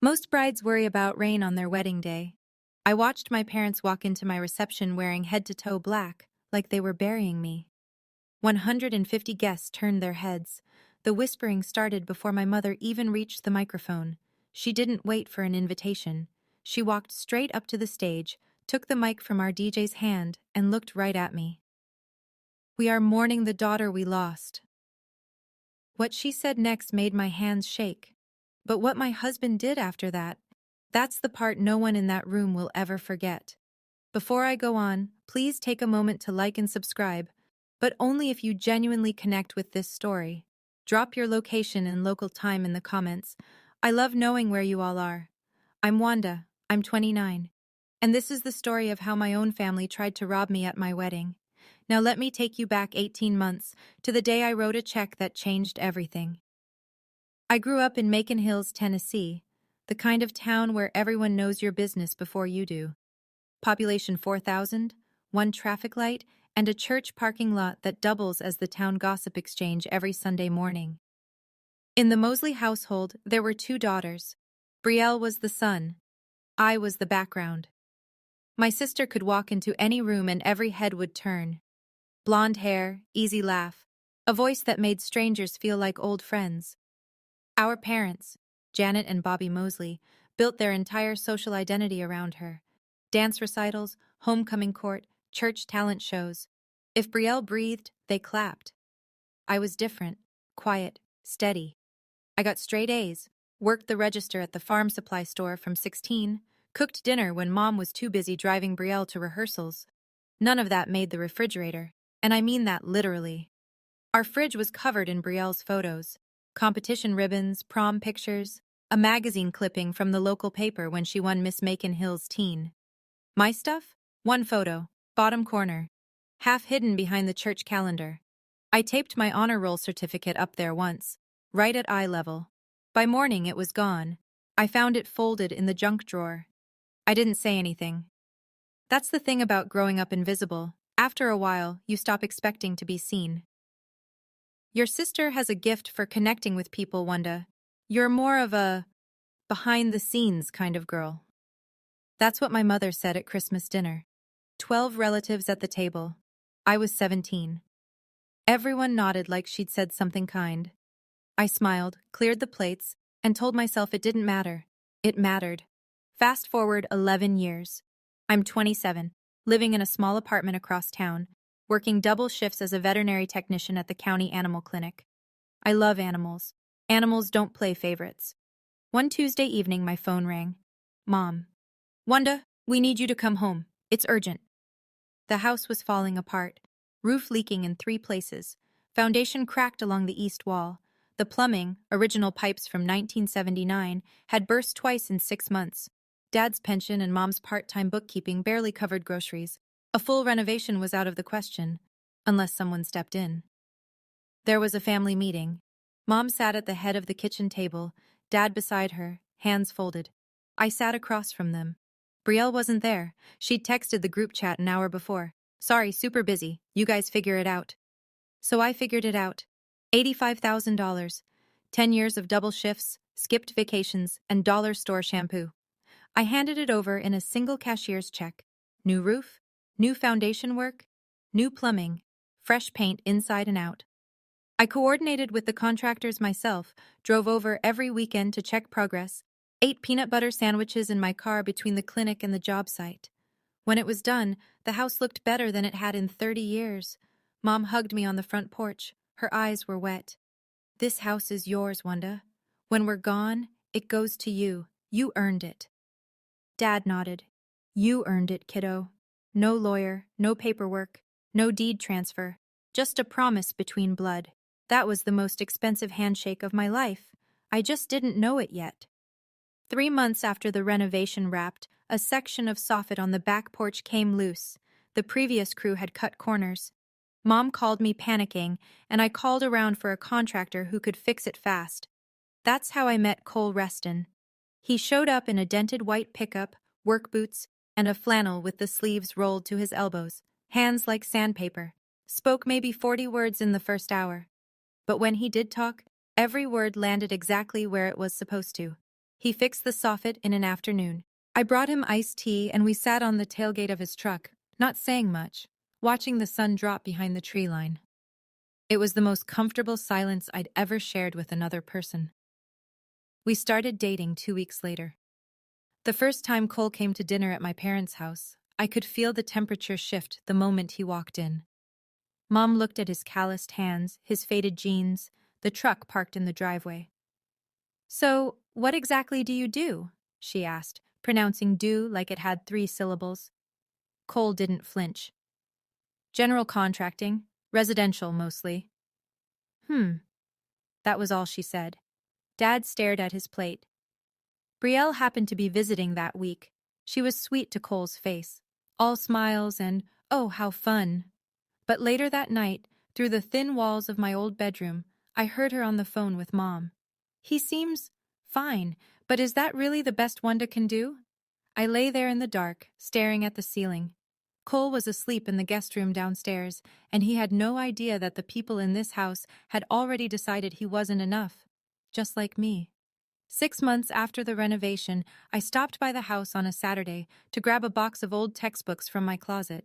Most brides worry about rain on their wedding day. I watched my parents walk into my reception wearing head-to-toe black, like they were burying me. 150 guests turned their heads. The whispering started before my mother even reached the microphone. She didn't wait for an invitation. She walked straight up to the stage, took the mic from our DJ's hand, and looked right at me. "We are mourning the daughter we lost." What she said next made my hands shake. But what my husband did after that, that's the part no one in that room will ever forget. Before I go on, please take a moment to like and subscribe, but only if you genuinely connect with this story. Drop your location and local time in the comments. I love knowing where you all are. I'm Wanda, I'm 29, and this is the story of how my own family tried to rob me at my wedding. Now let me take you back 18 months, to the day I wrote a check that changed everything. I grew up in Macon Hills, Tennessee, the kind of town where everyone knows your business before you do. Population 4,000, one traffic light, and a church parking lot that doubles as the town gossip exchange every Sunday morning. In the Mosley household, there were two daughters. Brielle was the sun. I was the background. My sister could walk into any room and every head would turn. Blonde hair, easy laugh, a voice that made strangers feel like old friends. Our parents, Janet and Bobby Mosley, built their entire social identity around her. Dance recitals, homecoming court, church talent shows. If Brielle breathed, they clapped. I was different, quiet, steady. I got straight A's, worked the register at the farm supply store from 16, cooked dinner when Mom was too busy driving Brielle to rehearsals. None of that made the refrigerator, and I mean that literally. Our fridge was covered in Brielle's photos. Competition ribbons, prom pictures, a magazine clipping from the local paper when she won Miss Macon Hills Teen. My stuff? One photo, bottom corner, half hidden behind the church calendar. I taped my honor roll certificate up there once, right at eye level. By morning it was gone. I found it folded in the junk drawer. I didn't say anything. That's the thing about growing up invisible. After a while, you stop expecting to be seen. Your sister has a gift for connecting with people, Wanda. You're more of a behind-the-scenes kind of girl. That's what my mother said at Christmas dinner. 12 relatives at the table. I was 17. Everyone nodded like she'd said something kind. I smiled, cleared the plates, and told myself it didn't matter. It mattered. Fast forward 11 years. I'm 27, living in a small apartment across town, working double shifts as a veterinary technician at the county animal clinic. I love animals. Animals don't play favorites. One Tuesday evening, my phone rang. Mom. "Wanda, we need you to come home. It's urgent." The house was falling apart. Roof leaking in 3 places. Foundation cracked along the east wall. The plumbing, original pipes from 1979, had burst twice in 6 months. Dad's pension and Mom's part-time bookkeeping barely covered groceries. A full renovation was out of the question, unless someone stepped in. There was a family meeting. Mom sat at the head of the kitchen table, Dad beside her, hands folded. I sat across from them. Brielle wasn't there. She'd texted the group chat an hour before. "Sorry, super busy. You guys figure it out." So I figured it out. $85,000. 10 years of double shifts, skipped vacations, and dollar store shampoo. I handed it over in a single cashier's check. New roof, new foundation work, new plumbing, fresh paint inside and out. I coordinated with the contractors myself, drove over every weekend to check progress, ate peanut butter sandwiches in my car between the clinic and the job site. When it was done, the house looked better than it had in 30 years. Mom hugged me on the front porch. Her eyes were wet. "This house is yours, Wanda. When we're gone, it goes to you. You earned it." Dad nodded. "You earned it, kiddo. No lawyer, no paperwork, no deed transfer, just a promise between blood. That was the most expensive handshake of my life. I just didn't know it yet." 3 months after the renovation wrapped, a section of soffit on the back porch came loose. The previous crew had cut corners. Mom called me panicking, and I called around for a contractor who could fix it fast. That's how I met Cole Reston. He showed up in a dented white pickup, work boots, and a flannel with the sleeves rolled to his elbows, hands like sandpaper. Spoke maybe 40 words in the first hour. But when he did talk, every word landed exactly where it was supposed to. He fixed the soffit in an afternoon. I brought him iced tea and we sat on the tailgate of his truck, not saying much, watching the sun drop behind the tree line. It was the most comfortable silence I'd ever shared with another person. We started dating 2 weeks later. The first time Cole came to dinner at my parents' house, I could feel the temperature shift the moment he walked in. Mom looked at his calloused hands, his faded jeans, the truck parked in the driveway. "So, what exactly do you do?" she asked, pronouncing do like it had 3 syllables. Cole didn't flinch. "General contracting, residential mostly." That was all she said. Dad stared at his plate. Brielle happened to be visiting that week. She was sweet to Cole's face, all smiles and, "Oh, how fun." But later that night, through the thin walls of my old bedroom, I heard her on the phone with Mom. "He seems fine, but is that really the best Wanda can do?" I lay there in the dark, staring at the ceiling. Cole was asleep in the guest room downstairs, and he had no idea that the people in this house had already decided he wasn't enough. Just like me. 6 months after the renovation, I stopped by the house on a Saturday to grab a box of old textbooks from my closet.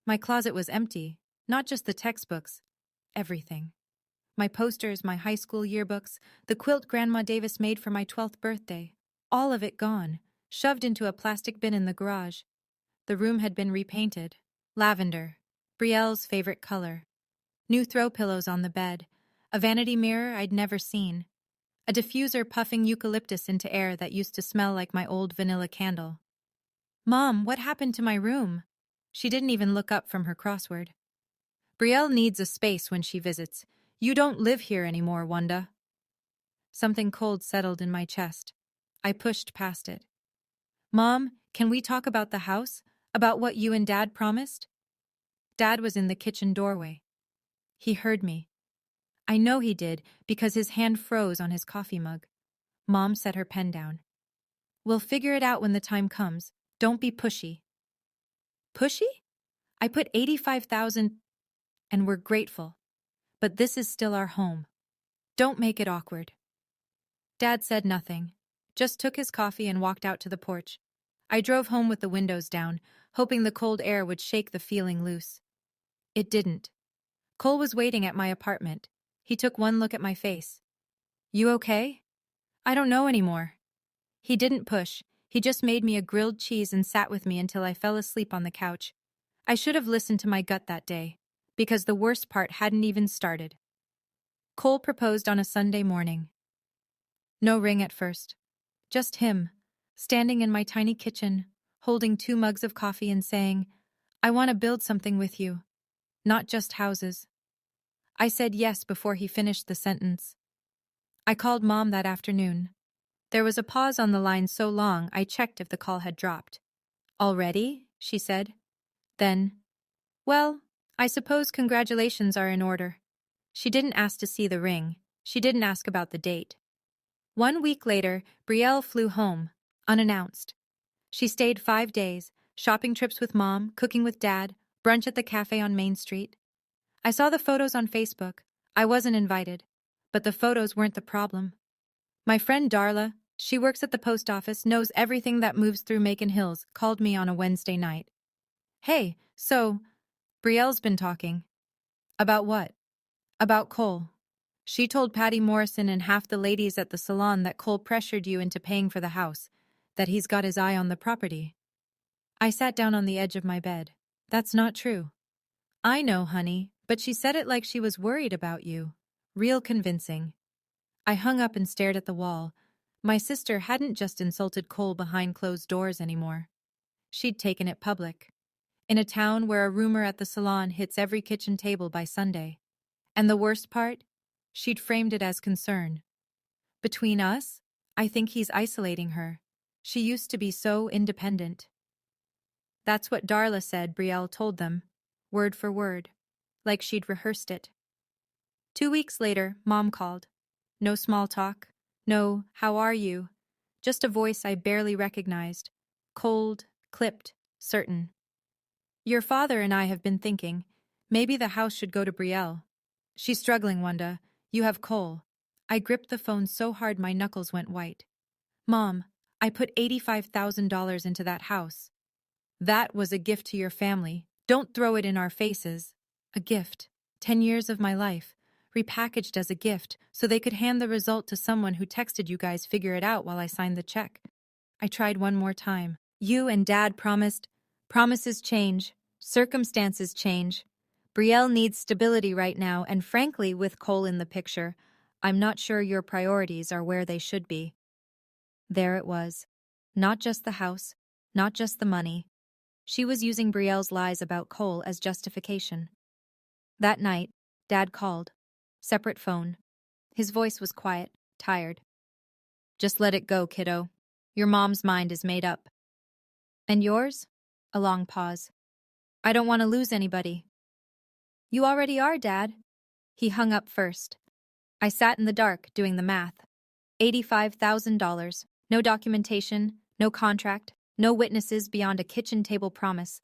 My closet was empty, not just the textbooks, everything. My posters, my high school yearbooks, the quilt Grandma Davis made for my 12th birthday. All of it gone, shoved into a plastic bin in the garage. The room had been repainted. Lavender, Brielle's favorite color. New throw pillows on the bed. A vanity mirror I'd never seen. A diffuser puffing eucalyptus into air that used to smell like my old vanilla candle. "Mom, what happened to my room?" She didn't even look up from her crossword. "Brielle needs a space when she visits. You don't live here anymore, Wanda." Something cold settled in my chest. I pushed past it. "Mom, can we talk about the house? About what you and Dad promised?" Dad was in the kitchen doorway. He heard me. I know he did because his hand froze on his coffee mug. Mom set her pen down. "We'll figure it out when the time comes. Don't be pushy." "Pushy? I put 85,000 and we're grateful. But this is still our home. Don't make it awkward." Dad said nothing, just took his coffee and walked out to the porch. I drove home with the windows down, hoping the cold air would shake the feeling loose. It didn't. Cole was waiting at my apartment. He took one look at my face. "You okay?" "I don't know anymore." He didn't push. He just made me a grilled cheese and sat with me until I fell asleep on the couch. I should have listened to my gut that day, because the worst part hadn't even started. Cole proposed on a Sunday morning. No ring at first. Just him, standing in my tiny kitchen, holding 2 mugs of coffee and saying, "I want to build something with you. Not just houses." I said yes before he finished the sentence. I called Mom that afternoon. There was a pause on the line so long I checked if the call had dropped. "Already?" she said. Then, "Well, I suppose congratulations are in order." She didn't ask to see the ring. She didn't ask about the date. 1 week later, Brielle flew home, unannounced. She stayed 5 days, shopping trips with Mom, cooking with Dad, brunch at the cafe on Main Street. I saw the photos on Facebook. I wasn't invited. But the photos weren't the problem. My friend Darla, she works at the post office, knows everything that moves through Macon Hills, called me on a Wednesday night. "Hey, so, Brielle's been talking." "About what?" "About Cole. She told Patty Morrison and half the ladies at the salon that Cole pressured you into paying for the house, that he's got his eye on the property." I sat down on the edge of my bed. "That's not true." "I know, honey, but she said it like she was worried about you. Real convincing." I hung up and stared at the wall. My sister hadn't just insulted Cole behind closed doors anymore. She'd taken it public. In a town where a rumor at the salon hits every kitchen table by Sunday. And the worst part? She'd framed it as concern. "Between us, I think he's isolating her. She used to be so independent." That's what Darla said, Brielle told them, word for word, like she'd rehearsed it. 2 weeks later, Mom called. No small talk. No, "How are you?" Just a voice I barely recognized. Cold, clipped, certain. "Your father and I have been thinking, maybe the house should go to Brielle. She's struggling, Wanda. You have Cole." I gripped the phone so hard my knuckles went white. Mom, I put $85,000 into that house. That was a gift to your family. Don't throw it in our faces. A gift. 10 years of my life. Repackaged as a gift so they could hand the result to someone who texted you guys figure it out while I signed the check. I tried one more time. You and Dad promised. Promises change. Circumstances change. Brielle needs stability right now, and frankly, with Cole in the picture, I'm not sure your priorities are where they should be. There it was. Not just the house, not just the money. She was using Brielle's lies about Cole as justification. That night, Dad called. Separate phone. His voice was quiet, tired. Just let it go, kiddo. Your mom's mind is made up. And yours? A long pause. I don't want to lose anybody. You already are, Dad. He hung up first. I sat in the dark doing the math. $85,000. No documentation, no contract, no witnesses beyond a kitchen table promise.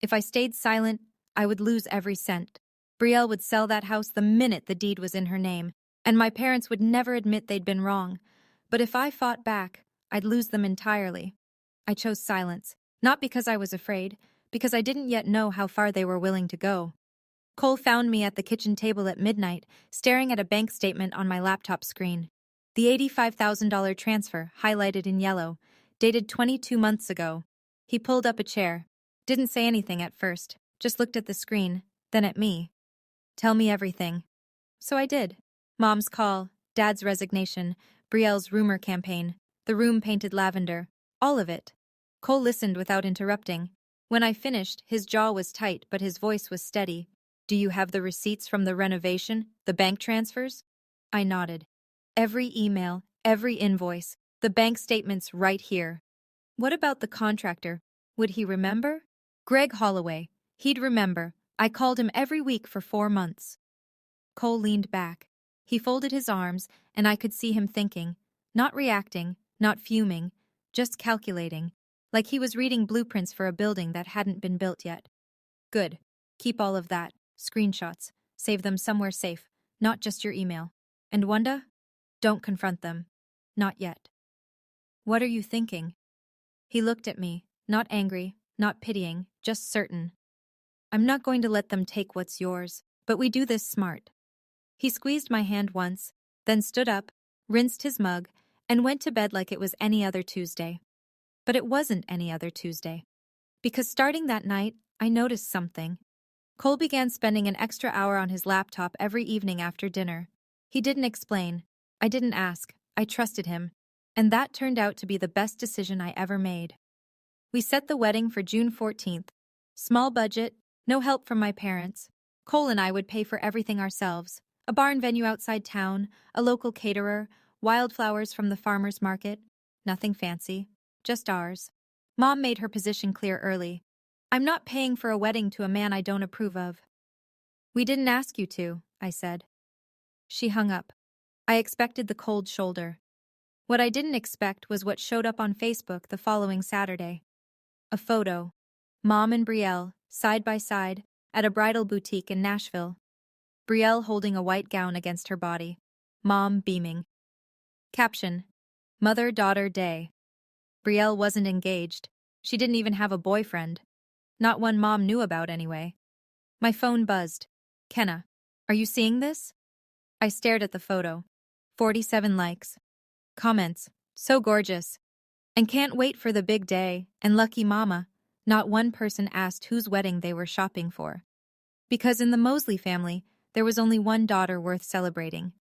If I stayed silent, I would lose every cent. Brielle would sell that house the minute the deed was in her name, and my parents would never admit they'd been wrong. But if I fought back, I'd lose them entirely. I chose silence, not because I was afraid, because I didn't yet know how far they were willing to go. Cole found me at the kitchen table at midnight, staring at a bank statement on my laptop screen. The $85,000 transfer, highlighted in yellow, dated 22 months ago. He pulled up a chair. Didn't say anything at first, just looked at the screen, then at me. Tell me everything. So I did. Mom's call, Dad's resignation, Brielle's rumor campaign, the room painted lavender, all of it. Cole listened without interrupting. When I finished, his jaw was tight, but his voice was steady. Do you have the receipts from the renovation, the bank transfers? I nodded. Every email, every invoice, the bank statements right here. What about the contractor? Would he remember? Greg Holloway. He'd remember. I called him every week for 4 months. Cole leaned back. He folded his arms, and I could see him thinking, not reacting, not fuming, just calculating, like he was reading blueprints for a building that hadn't been built yet. Good. Keep all of that. Screenshots. Save them somewhere safe, not just your email. And Wanda? Don't confront them. Not yet. What are you thinking? He looked at me, not angry, not pitying, just certain. I'm not going to let them take what's yours, but we do this smart. He squeezed my hand once, then stood up, rinsed his mug, and went to bed like it was any other Tuesday. But it wasn't any other Tuesday. Because starting that night, I noticed something. Cole began spending an extra hour on his laptop every evening after dinner. He didn't explain. I didn't ask. I trusted him. And that turned out to be the best decision I ever made. We set the wedding for June 14th. Small budget, no help from my parents. Cole and I would pay for everything ourselves. A barn venue outside town, a local caterer, wildflowers from the farmer's market. Nothing fancy. Just ours. Mom made her position clear early. I'm not paying for a wedding to a man I don't approve of. We didn't ask you to, I said. She hung up. I expected the cold shoulder. What I didn't expect was what showed up on Facebook the following Saturday. A photo. Mom and Brielle, side by side, at a bridal boutique in Nashville. Brielle holding a white gown against her body. Mom beaming. Caption. Mother-daughter day. Brielle wasn't engaged. She didn't even have a boyfriend. Not one Mom knew about anyway. My phone buzzed. Kenna, are you seeing this? I stared at the photo. 47 likes. Comments. So gorgeous. And can't wait for the big day. And lucky mama. Not one person asked whose wedding they were shopping for. Because in the Mosley family, there was only one daughter worth celebrating.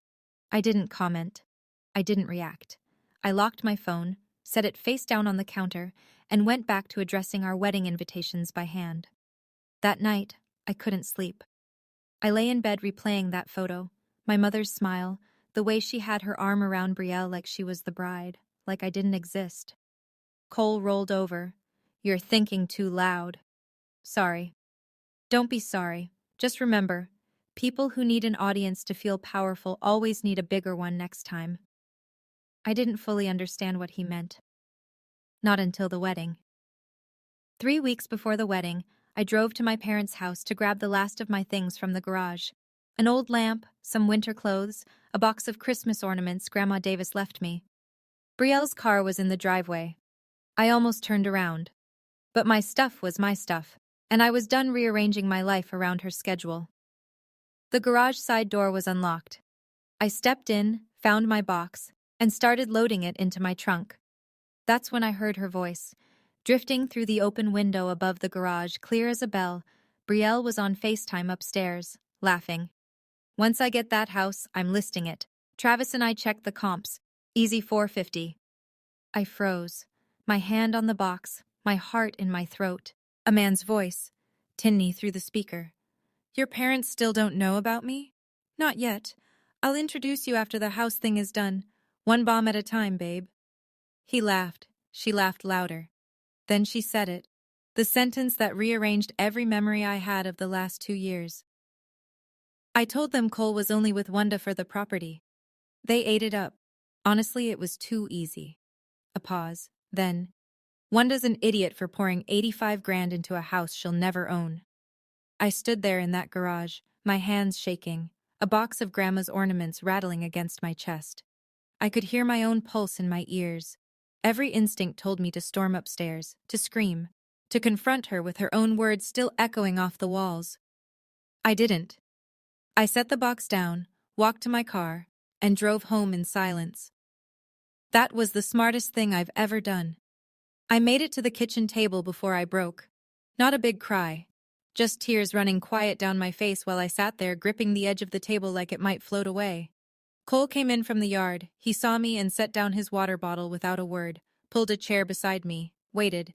I didn't comment. I didn't react. I locked my phone, set it face down on the counter, and went back to addressing our wedding invitations by hand. That night, I couldn't sleep. I lay in bed replaying that photo, my mother's smile, the way she had her arm around Brielle like she was the bride, like I didn't exist. Cole rolled over. You're thinking too loud. Sorry. Don't be sorry. Just remember, people who need an audience to feel powerful always need a bigger one next time. I didn't fully understand what he meant. Not until the wedding. 3 weeks before the wedding, I drove to my parents' house to grab the last of my things from the garage. An old lamp, some winter clothes, a box of Christmas ornaments Grandma Davis left me. Brielle's car was in the driveway. I almost turned around. But my stuff was my stuff, and I was done rearranging my life around her schedule. The garage side door was unlocked. I stepped in, found my box, and started loading it into my trunk. That's when I heard her voice. Drifting through the open window above the garage, clear as a bell, Brielle was on FaceTime upstairs, laughing. Once I get that house, I'm listing it. Travis and I checked the comps. Easy 450. I froze, my hand on the box, my heart in my throat. A man's voice, tinny through the speaker. Your parents still don't know about me? Not yet. I'll introduce you after the house thing is done. One bomb at a time, babe. He laughed. She laughed louder. Then she said it. The sentence that rearranged every memory I had of the last 2 years. I told them Cole was only with Wanda for the property. They ate it up. Honestly, it was too easy. A pause. Then, Wanda's an idiot for pouring 85 grand into a house she'll never own. I stood there in that garage, my hands shaking, a box of Grandma's ornaments rattling against my chest. I could hear my own pulse in my ears. Every instinct told me to storm upstairs, to scream, to confront her with her own words still echoing off the walls. I didn't. I set the box down, walked to my car, and drove home in silence. That was the smartest thing I've ever done. I made it to the kitchen table before I broke. Not a big cry, just tears running quiet down my face while I sat there gripping the edge of the table like it might float away. Cole came in from the yard. He saw me and set down his water bottle without a word, pulled a chair beside me, waited.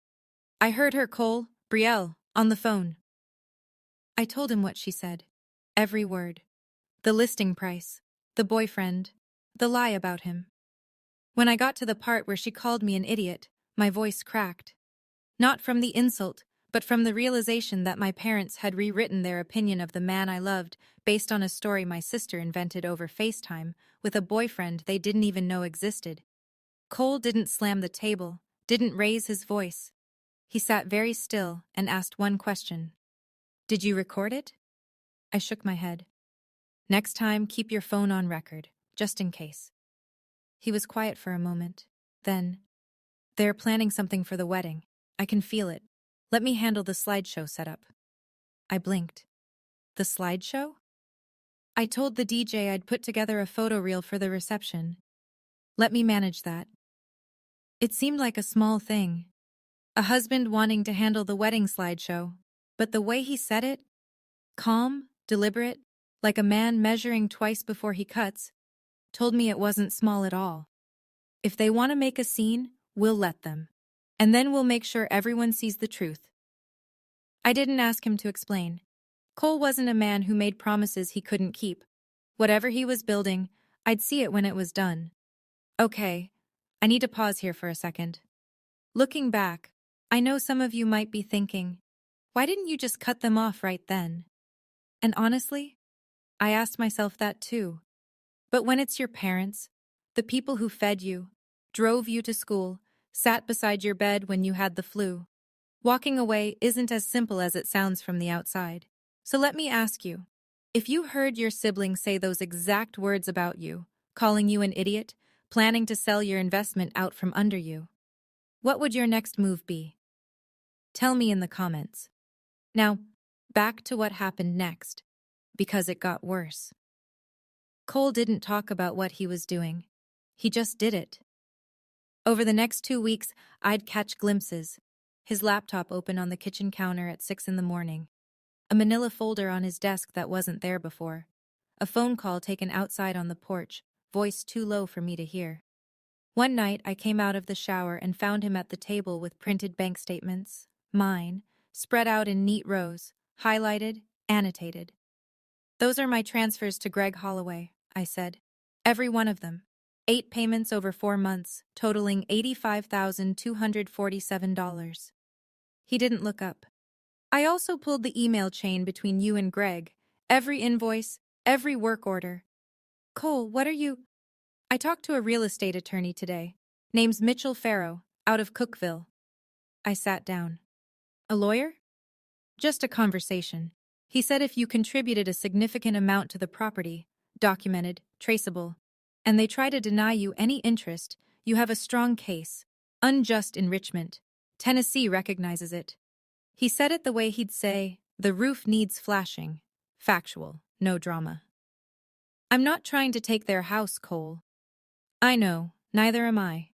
I heard her, Cole, Brielle, on the phone. I told him what she said. Every word. The listing price, the boyfriend, the lie about him. When I got to the part where she called me an idiot, my voice cracked. Not from the insult, but from the realization that my parents had rewritten their opinion of the man I loved based on a story my sister invented over FaceTime with a boyfriend they didn't even know existed. Cole didn't slam the table, didn't raise his voice. He sat very still and asked one question. Did you record it? I shook my head. Next time, keep your phone on record, just in case. He was quiet for a moment. Then, they're planning something for the wedding. I can feel it. Let me handle the slideshow setup. I blinked. The slideshow? I told the DJ I'd put together a photo reel for the reception. Let me manage that. It seemed like a small thing. A husband wanting to handle the wedding slideshow. But the way he said it, calm, deliberate, like a man measuring twice before he cuts, told me it wasn't small at all. If they want to make a scene, we'll let them. And then we'll make sure everyone sees the truth. I didn't ask him to explain. Cole wasn't a man who made promises he couldn't keep. Whatever he was building, I'd see it when it was done. Okay, I need to pause here for a second. Looking back, I know some of you might be thinking, why didn't you just cut them off right then? And honestly, I asked myself that too. But when it's your parents, the people who fed you, drove you to school, sat beside your bed when you had the flu, walking away isn't as simple as it sounds from the outside. So let me ask you, if you heard your sibling say those exact words about you, calling you an idiot, planning to sell your investment out from under you, what would your next move be? Tell me in the comments. Now, back to what happened next, because it got worse. Cole didn't talk about what he was doing. He just did it. Over the next 2 weeks, I'd catch glimpses. His laptop open on the kitchen counter at 6 in the morning. A manila folder on his desk that wasn't there before. A phone call taken outside on the porch, voice too low for me to hear. One night, I came out of the shower and found him at the table with printed bank statements, mine, spread out in neat rows, highlighted, annotated. Those are my transfers to Greg Holloway, I said. Every one of them. 8 payments over 4 months, totaling $85,247. He didn't look up. I also pulled the email chain between you and Greg. Every invoice, every work order. Cole, what are you? I talked to a real estate attorney today. Name's Mitchell Farrow, out of Cookville. I sat down. A lawyer? Just a conversation. He said if you contributed a significant amount to the property, documented, traceable, and they try to deny you any interest, You have a strong case. Unjust enrichment. Tennessee recognizes it. He said it the way he'd say, the roof needs flashing. Factual, no drama. I'm not trying to take their house, Cole. I know, neither am I.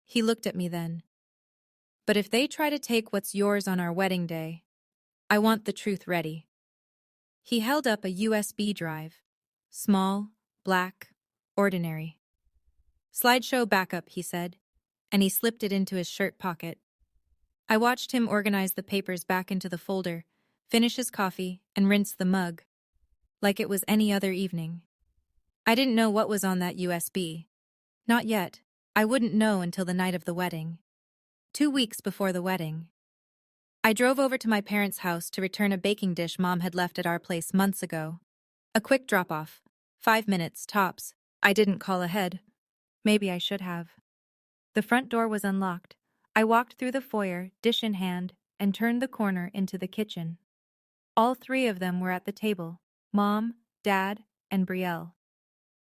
He looked at me then. But if they try to take what's yours on our wedding day, I want the truth ready. He held up a USB drive. Small, black, ordinary. Slideshow backup, he said, and he slipped it into his shirt pocket. I watched him organize the papers back into the folder, finish his coffee, and rinse the mug, like it was any other evening. I didn't know what was on that USB. Not yet. I wouldn't know until the night of the wedding. 2 weeks before the wedding. I drove over to my parents' house to return a baking dish Mom had left at our place months ago. A quick drop-off. 5 minutes, tops. I didn't call ahead. Maybe I should have. The front door was unlocked. I walked through the foyer, dish in hand, and turned the corner into the kitchen. All 3 of them were at the table. Mom, Dad, and Brielle.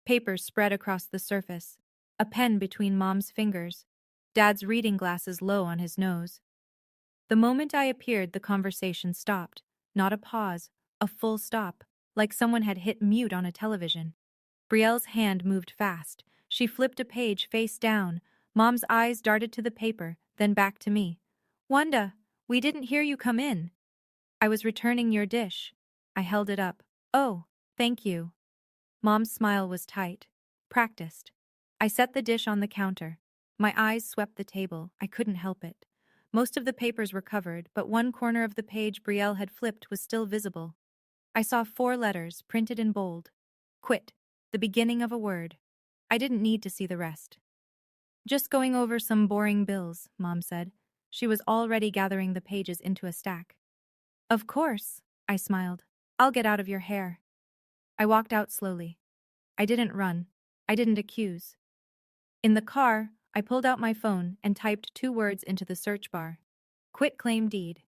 Papers spread across the surface. A pen between Mom's fingers. Dad's reading glasses low on his nose. The moment I appeared, the conversation stopped. Not a pause, a full stop, like someone had hit mute on a television. Brielle's hand moved fast. She flipped a page face down. Mom's eyes darted to the paper, then back to me. Wanda, we didn't hear you come in. I was returning your dish. I held it up. Oh, thank you. Mom's smile was tight. Practiced. I set the dish on the counter. My eyes swept the table. I couldn't help it. Most of the papers were covered, but one corner of the page Brielle had flipped was still visible. I saw 4 letters, printed in bold. Quit. The beginning of a word. I didn't need to see the rest. Just going over some boring bills, Mom said. She was already gathering the pages into a stack. Of course, I smiled. I'll get out of your hair. I walked out slowly. I didn't run. I didn't accuse. In the car, I pulled out my phone and typed 2 words into the search bar. Quitclaim deed.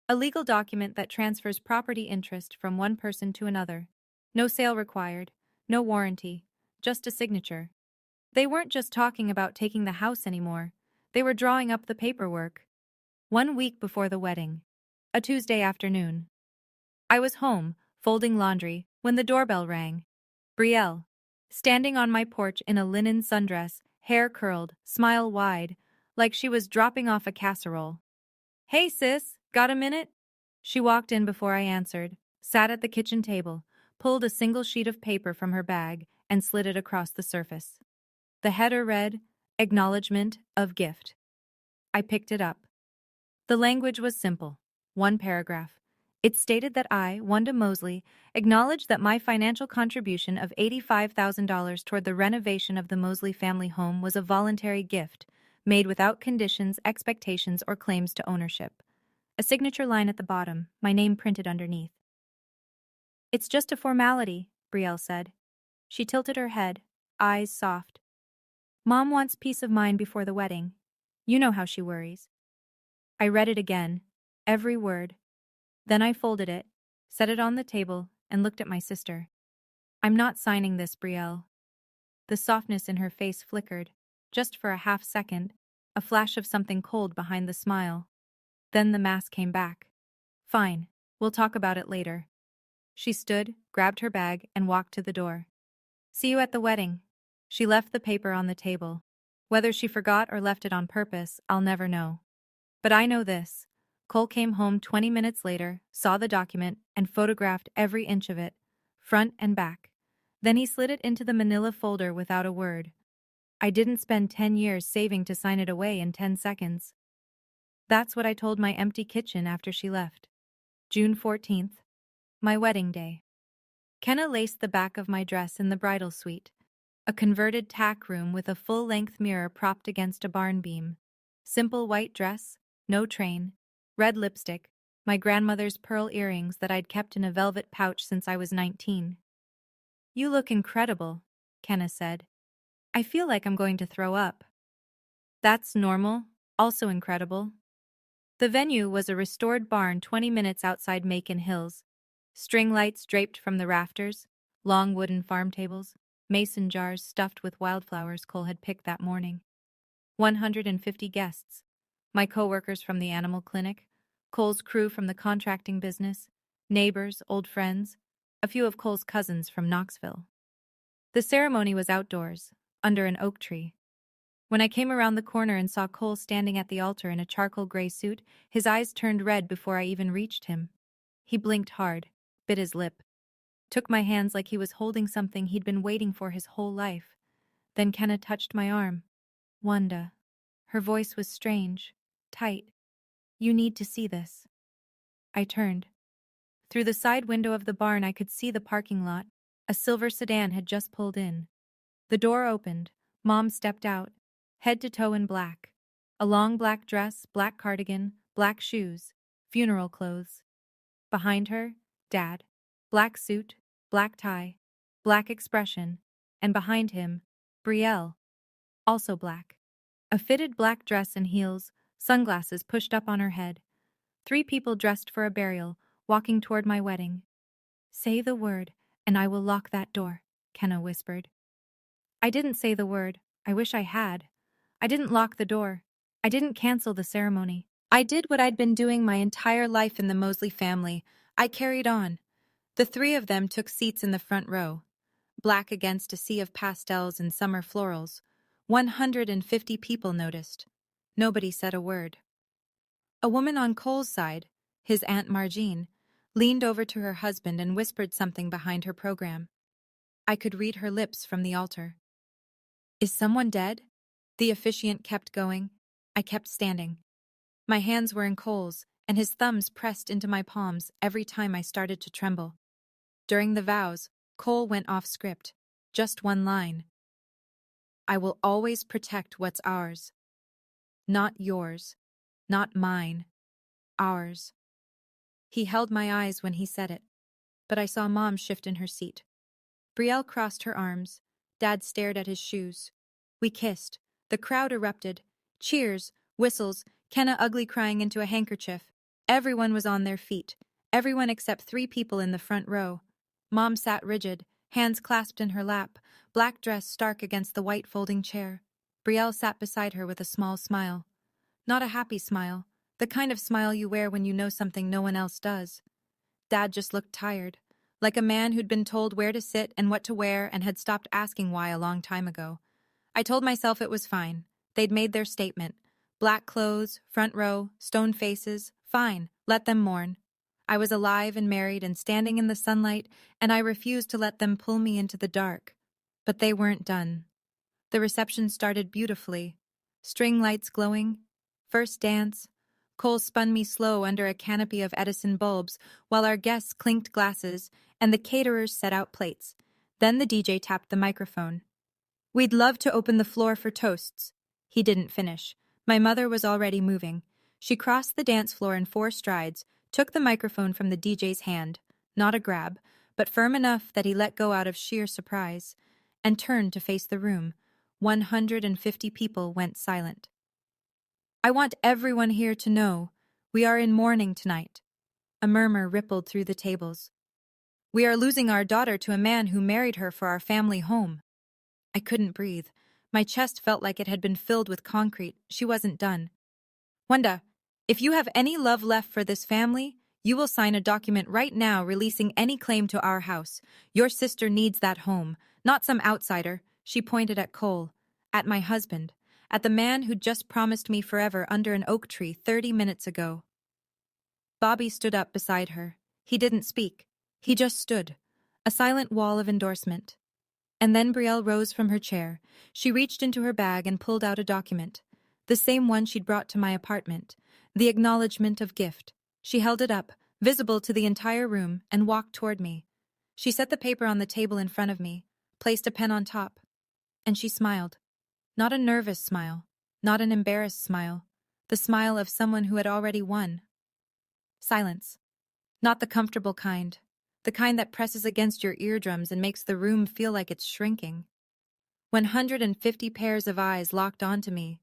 A legal document that transfers property interest from one person to another. No sale required, no warranty, just a signature. They weren't just talking about taking the house anymore. They were drawing up the paperwork. 1 week before the wedding. A Tuesday afternoon. I was home, folding laundry, when the doorbell rang. Brielle. Standing on my porch in a linen sundress, hair curled, smile wide, like she was dropping off a casserole. Hey sis, got a minute? She walked in before I answered, sat at the kitchen table, pulled a single sheet of paper from her bag, and slid it across the surface. The header read, Acknowledgement of Gift. I picked it up. The language was simple. 1 paragraph. It stated that I, Wanda Mosley, acknowledge that my financial contribution of $85,000 toward the renovation of the Mosley family home was a voluntary gift, made without conditions, expectations, or claims to ownership. A signature line at the bottom, my name printed underneath. It's just a formality, Brielle said. She tilted her head, eyes soft. Mom wants peace of mind before the wedding. You know how she worries. I read it again, every word. Then I folded it, set it on the table, and looked at my sister. I'm not signing this, Brielle. The softness in her face flickered, just for a half second, a flash of something cold behind the smile. Then the mask came back. Fine, we'll talk about it later. She stood, grabbed her bag, and walked to the door. See you at the wedding. She left the paper on the table. Whether she forgot or left it on purpose, I'll never know. But I know this. Cole came home 20 minutes later, saw the document, and photographed every inch of it, front and back. Then he slid it into the manila folder without a word. I didn't spend 10 years saving to sign it away in 10 seconds. That's what I told my empty kitchen after she left. June 14th. My wedding day. Kenna laced the back of my dress in the bridal suite. A converted tack room with a full-length mirror propped against a barn beam. Simple white dress, no train. Red lipstick, my grandmother's pearl earrings that I'd kept in a velvet pouch since I was 19. You look incredible, Kenna said. I feel like I'm going to throw up. That's normal, also incredible. The venue was a restored barn 20 minutes outside Macon Hills. String lights draped from the rafters, long wooden farm tables. mason jars stuffed with wildflowers Cole had picked that morning. 150 guests. My co-workers from the animal clinic, Cole's crew from the contracting business, neighbors, old friends, a few of Cole's cousins from Knoxville. The ceremony was outdoors, under an oak tree. When I came around the corner and saw Cole standing at the altar in a charcoal gray suit, his eyes turned red before I even reached him. He blinked hard, bit his lip, took my hands like he was holding something he'd been waiting for his whole life. Then Kenna touched my arm. Wanda. Her voice was strange, tight. You need to see this. I turned. Through the side window of the barn I could see the parking lot. A silver sedan had just pulled in. The door opened. Mom stepped out, head to toe in black. A long black dress, black cardigan, black shoes, funeral clothes. Behind her, Dad. Black suit, black tie, black expression, and behind him, Brielle. Also black. A fitted black dress and heels, sunglasses pushed up on her head. 3 people dressed for a burial, walking toward my wedding. Say the word, and I will lock that door, Kenna whispered. I didn't say the word. I wish I had. I didn't lock the door. I didn't cancel the ceremony. I did what I'd been doing my entire life in the Mosley family. I carried on. The 3 of them took seats in the front row. Black against a sea of pastels and summer florals. 150 people noticed. Nobody said a word. A woman on Cole's side, his Aunt Margine, leaned over to her husband and whispered something behind her program. I could read her lips from the altar. Is someone dead? The officiant kept going. I kept standing. My hands were in Cole's, and his thumbs pressed into my palms every time I started to tremble. During the vows, Cole went off script. Just one line. I will always protect what's ours. Not yours. Not mine. Ours. He held my eyes when he said it, but I saw Mom shift in her seat. Brielle crossed her arms. Dad stared at his shoes. We kissed. The crowd erupted. Cheers, whistles, Kenna ugly crying into a handkerchief. Everyone was on their feet. Everyone except 3 people in the front row. Mom sat rigid, hands clasped in her lap, black dress stark against the white folding chair. Brielle sat beside her with a small smile. Not a happy smile, the kind of smile you wear when you know something no one else does. Dad just looked tired, like a man who'd been told where to sit and what to wear and had stopped asking why a long time ago. I told myself it was fine. They'd made their statement. Black clothes, front row, stone faces, fine, let them mourn. I was alive and married and standing in the sunlight, and I refused to let them pull me into the dark. But they weren't done. The reception started beautifully. String lights glowing. First dance. Cole spun me slow under a canopy of Edison bulbs while our guests clinked glasses and the caterers set out plates. Then the DJ tapped the microphone. We'd love to open the floor for toasts. He didn't finish. My mother was already moving. She crossed the dance floor in 4 strides, took the microphone from the DJ's hand, not a grab, but firm enough that he let go out of sheer surprise, and turned to face the room. 150 people went silent. I want everyone here to know we are in mourning tonight. A murmur rippled through the tables. We are losing our daughter to a man who married her for our family home. I couldn't breathe. My chest felt like it had been filled with concrete. She wasn't done. Wanda, if you have any love left for this family, you will sign a document right now releasing any claim to our house. Your sister needs that home, not some outsider. She pointed at Cole, at my husband, at the man who'd just promised me forever under an oak tree 30 minutes ago. Bobby stood up beside her. He didn't speak. He just stood, a silent wall of endorsement. And then Brielle rose from her chair. She reached into her bag and pulled out a document, the same one she'd brought to my apartment, the acknowledgement of gift. She held it up, visible to the entire room, and walked toward me. She set the paper on the table in front of me, placed a pen on top, and she smiled. Not a nervous smile, not an embarrassed smile, the smile of someone who had already won. Silence. Not the comfortable kind, the kind that presses against your eardrums and makes the room feel like it's shrinking. 150 pairs of eyes locked onto me.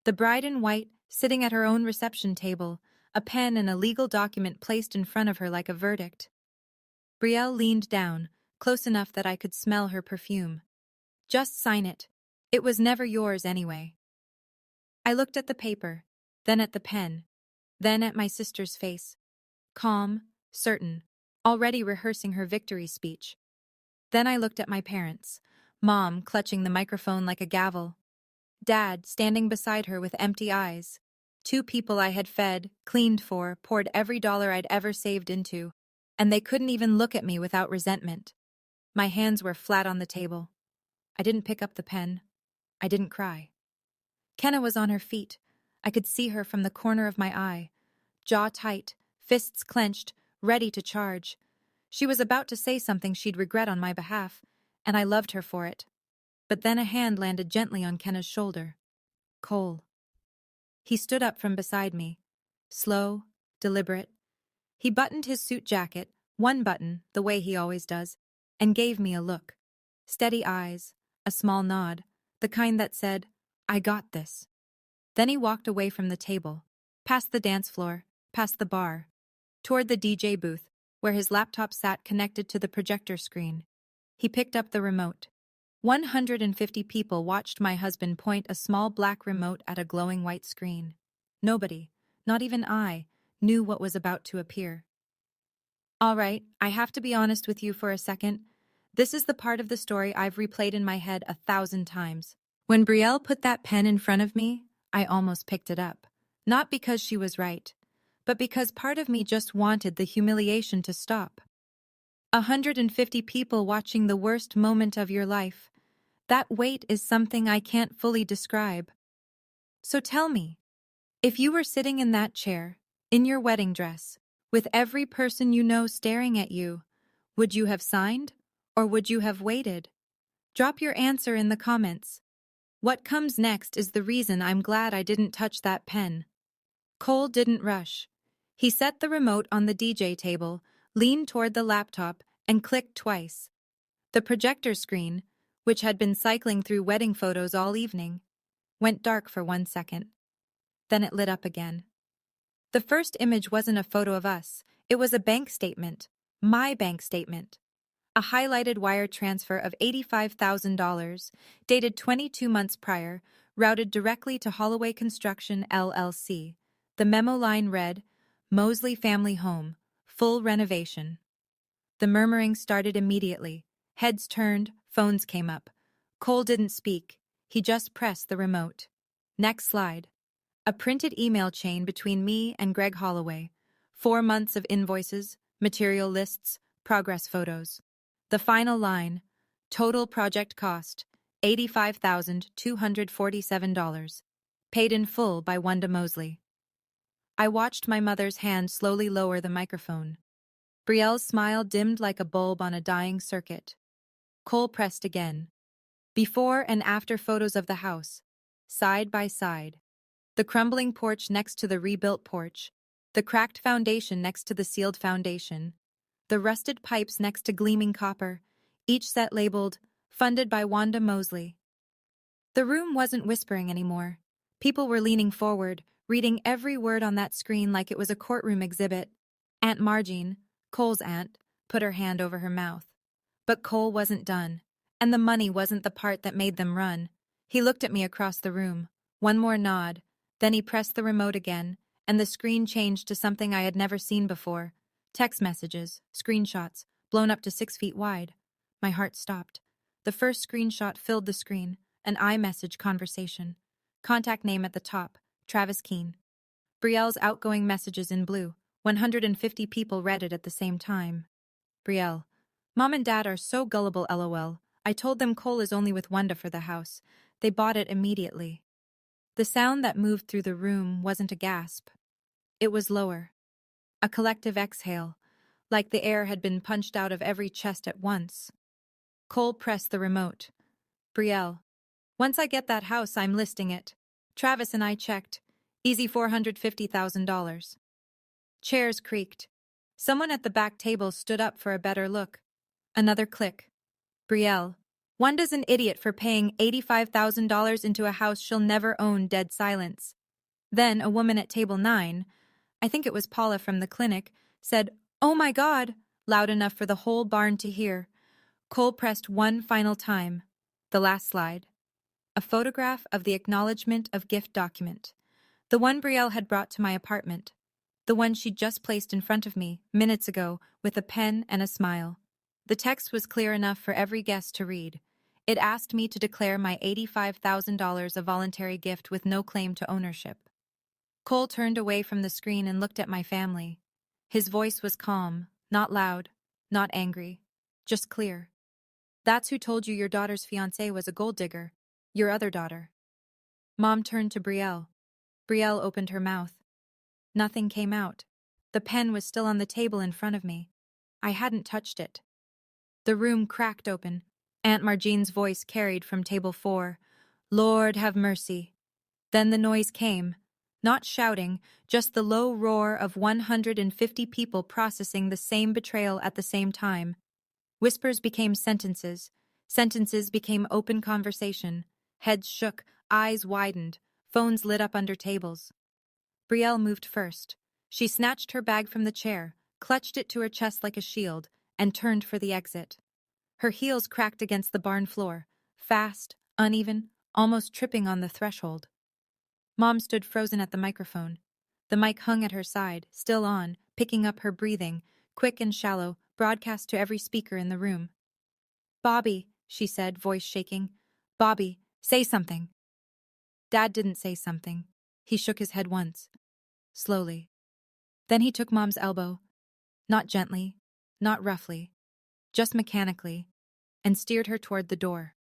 The bride in white, sitting at her own reception table, a pen and a legal document placed in front of her like a verdict. Brielle leaned down, close enough that I could smell her perfume. Just sign it. It was never yours anyway. I looked at the paper, then at the pen, then at my sister's face. Calm, certain, already rehearsing her victory speech. Then I looked at my parents, Mom clutching the microphone like a gavel, Dad standing beside her with empty eyes. Two people I had fed, cleaned for, poured every dollar I'd ever saved into, and they couldn't even look at me without resentment. My hands were flat on the table. I didn't pick up the pen. I didn't cry. Kenna was on her feet. I could see her from the corner of my eye, jaw tight, fists clenched, ready to charge. She was about to say something she'd regret on my behalf, and I loved her for it. But then a hand landed gently on Kenna's shoulder. Cole. He stood up from beside me, slow, deliberate. He buttoned his suit jacket, one button, the way he always does, and gave me a look. Steady eyes, a small nod, the kind that said, I got this. Then he walked away from the table, past the dance floor, past the bar, toward the DJ booth, where his laptop sat connected to the projector screen. He picked up the remote. 150 people watched my husband point a small black remote at a glowing white screen. Nobody, not even I, knew what was about to appear. All right, I have to be honest with you for a second. This is the part of the story I've replayed in my head 1,000 times. When Brielle put that pen in front of me, I almost picked it up. Not because she was right, but because part of me just wanted the humiliation to stop. 150 people watching the worst moment of your life. That weight is something I can't fully describe. So tell me, if you were sitting in that chair, in your wedding dress, with every person you know staring at you, would you have signed, or would you have waited? Drop your answer in the comments. What comes next is the reason I'm glad I didn't touch that pen. Cole didn't rush. He set the remote on the DJ table, leaned toward the laptop, and clicked twice. The projector screen, which had been cycling through wedding photos all evening, went dark for 1 second. Then it lit up again. The first image wasn't a photo of us. It was a bank statement. My bank statement. A highlighted wire transfer of $85,000, dated 22 months prior, routed directly to Holloway Construction, LLC. The memo line read, Mosley Family Home, full renovation. The murmuring started immediately. Heads turned, phones came up. Cole didn't speak. He just pressed the remote. Next slide. A printed email chain between me and Greg Holloway. 4 months of invoices, material lists, progress photos. The final line, total project cost, $85,247. Paid in full by Wanda Mosley. I watched my mother's hand slowly lower the microphone. Brielle's smile dimmed like a bulb on a dying circuit. Cole pressed again. Before and after photos of the house, side by side. The crumbling porch next to the rebuilt porch, the cracked foundation next to the sealed foundation, the rusted pipes next to gleaming copper, each set labeled, funded by Wanda Mosley. The room wasn't whispering anymore. People were leaning forward, reading every word on that screen like it was a courtroom exhibit. Aunt Margene, Cole's aunt, put her hand over her mouth. But Cole wasn't done, and the money wasn't the part that made them run. He looked at me across the room. One more nod. Then he pressed the remote again, and the screen changed to something I had never seen before. Text messages, screenshots, blown up to 6 feet wide. My heart stopped. The first screenshot filled the screen, an iMessage conversation. Contact name at the top, Travis Keene. Brielle's outgoing messages in blue. 150 people read it at the same time. Brielle, Mom and Dad are so gullible, LOL. I told them Cole is only with Wanda for the house. They bought it immediately. The sound that moved through the room wasn't a gasp. It was lower. A collective exhale, like the air had been punched out of every chest at once. Cole pressed the remote. Brielle, once I get that house, I'm listing it. Travis and I checked. Easy $450,000. Chairs creaked. Someone at the back table stood up for a better look. Another click. Brielle, Wanda's an idiot for paying $85,000 into a house she'll never own. Dead silence. Then a woman at table 9, I think it was Paula from the clinic, said, Oh my God, loud enough for the whole barn to hear. Cole pressed one final time. The last slide. A photograph of the acknowledgement of gift document. The one Brielle had brought to my apartment. The one she'd just placed in front of me, minutes ago, with a pen and a smile. The text was clear enough for every guest to read. It asked me to declare my $85,000 a voluntary gift with no claim to ownership. Cole turned away from the screen and looked at my family. His voice was calm, not loud, not angry, just clear. That's who told you your daughter's fiancé was a gold digger, your other daughter. Mom turned to Brielle. Brielle opened her mouth. Nothing came out. The pen was still on the table in front of me. I hadn't touched it. The room cracked open. Aunt Marjean's voice carried from table 4. Lord have mercy. Then the noise came. Not shouting, just the low roar of 150 people processing the same betrayal at the same time. Whispers became sentences. Sentences became open conversation. Heads shook, eyes widened, phones lit up under tables. Brielle moved first. She snatched her bag from the chair, clutched it to her chest like a shield, and turned for the exit. Her heels cracked against the barn floor, fast, uneven, almost tripping on the threshold. Mom stood frozen at the microphone. The mic hung at her side, still on, picking up her breathing, quick and shallow, broadcast to every speaker in the room. Bobby, she said, voice shaking. Bobby, say something. Dad didn't say something. He shook his head once. Slowly. Then he took Mom's elbow. Not gently, not roughly, just mechanically, and steered her toward the door.